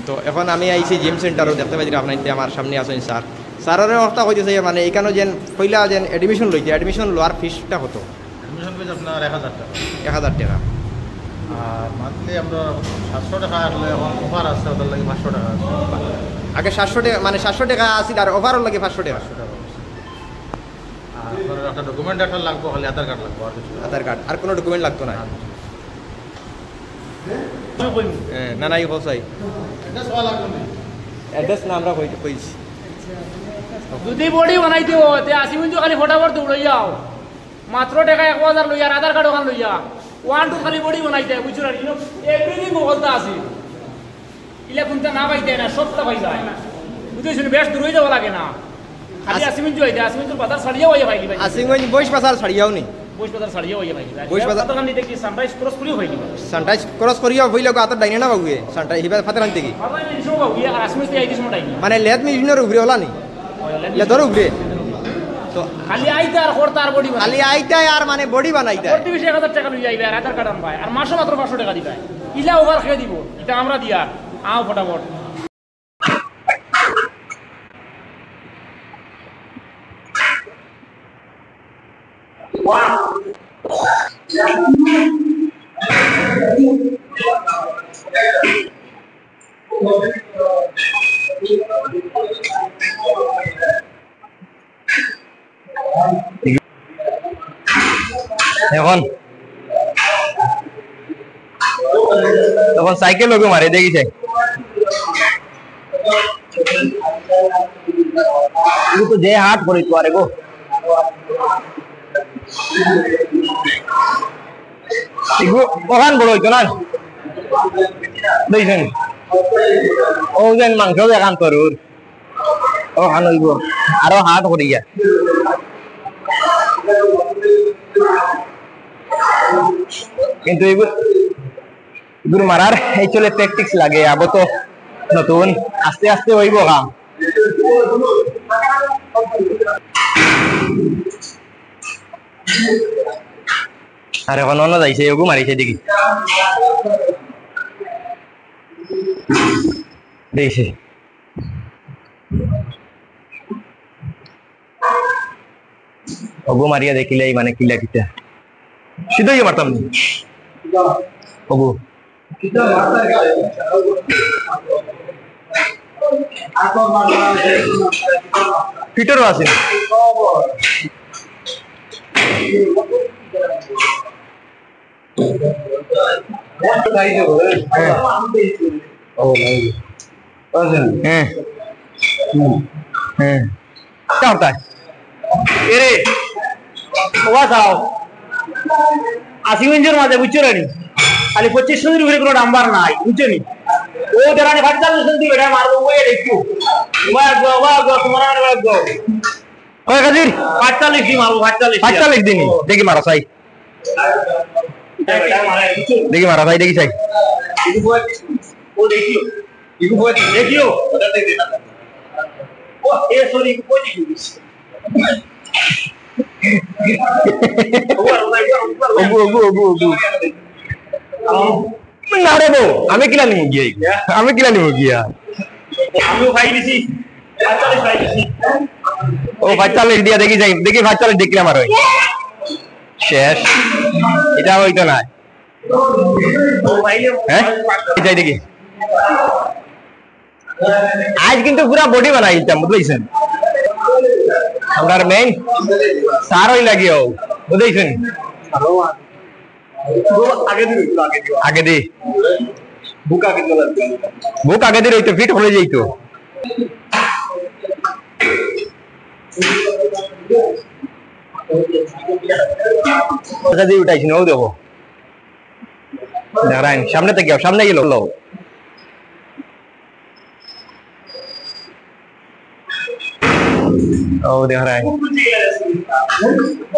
তো এখন আমি আইছি জিম সেন্টারও দেখতে পাইছি আপনার আমার সামনে আছেন স্যার স্যারের অবস্থা হইতেছে মানে এখানে যেন পয়লা যেন অ্যাডমিশন লইতে অ্যাডমিশন লওয়ার ফিসটা কত? অ্যাডমিশন ফিস আপনার 1000 টাকা। 1000 টাকা। আর মান্থলি আমরা 700 টাকা আসলে এখন অফার আছে, ওদের লাগে 500 টাকা আছে। আগে 700 টাকা মানে 700 টাকা আছিল আর ওভারঅল লাগে 500 টাকা। 500 টাকা আছে। আর আপনার একটা ডকুমেন্ট একটা লাগবে, খালি আধার কার্ড লাগবে আর কিছু না। আধার কার্ড আর কোনো ডকুমেন্ট লাগতো না? না নাই কোথায় এটা সওয়াল লাগবে না। অ্যাড্রেস না আমরা কইছি যদি বডি বানাইতে হয় তে 80 মিনিট খালি ফটাফট দৌড়াই যাও, মাত্র টাকা 1000 লইয়া আধার কার্ড ওখান লইয়া 1 2 খালি বডি বানাইতে বুঝছো না? এভরিথিং বলতা আছে ইলা কোনটা না পাইতে না সবটা পাই যায় বুঝছো না? বেশ দূর হয়ে যাওয়া লাগে না, খালি 80 মিনিট হইতে 80 মিনিট বাজার ছাড়িয়া হইয়া ভাই ভাই 80 মিনিট বইস বাজার ছাড়িয়াও নি বইস বাজার ছাড়িয়া হইয়া ভাই বইস বাজার কত গান দিতে কি সানরাইজ ক্রস করিও হই দিবা সানরাইজ ক্রস করিয়া হইলো আতার ডাইনে না বাবুয়ে সানরাইজ হিবা ফাতে রাখতে কি বাবা এই শো বাবু ইয়া 80 মিনিট আইতে সময় টাইম মানে লেদ মিশনের উপরে হলা নি লেদর উপরে তো খালি আইতা আর করতা আর বডি খালি আইতায় আর মানে বডি বানাইতায় প্রতি বেশি 1000 টাকা লইয়া আইবে আর আধার কার্ড আনবাই আর মাসে মাত্র 500 টাকা দিবাই ইলা ওভার খেয়ে দিব এটা আমরা দিয়া আও ফটাফট এখন তখন সাইকেল লোক মারে দেখিছে তো যে হাট করে তো আরে গো ওখান বড় হইতো না দেখছেন ও যেন মাংস দেখান তরুর ওখান হইব আরো হাট করিয়া কিন্তু এগুলো মারার এই চলে প্র্যাকটিস লাগে আবো তো নতুন আস্তে আস্তে হইব কাম আর এখন অন্য যাইছে এগু মারিছে দেখি দেখছে অগু মারিয়া দেখিলে মানে কিলা কিটা সিধাই মারতাম অগু ফিটারও আছে क्या होता है এরে ওয়া যাও 80 মিনিটের মাঝে বুঝছো নি খালি 25 মিনিট উপরে কোনো নাম্বার নাই বুঝছো নি ও দেরানি 45 মিনিট বেটা মারবো ওই একটু ওয়া গো তোমার মানে গো ওই গাজির 45 দি মারবো 45 দিন দেখি মারা চাই দেখি মারা ভাই দেখি চাই ও দেখিও দেখিও ওটা দেখ দেনা ও এ সরি কো দেখিও আমি কিলা নিব গিয়া আমিও ভাই দিছি 45 ভাই দিছি ও 45 দিয়া দেখি যাই দেখি 45 দেখলাম আর ওই শেষ এটা হইতো না হ্যাঁ যাই দেখি আজ কিন্তু পুরা বডি বানাই দিতাম বুঝছেন আমার মেইন সারই লাগিও বুঝছেন আগে দি বুক আগে দি রইতো ফিট হয়ে যাইতো উঠাইছি ও দেবো নারায়ণ সামনে থেকে সামনে গেল ও দেখ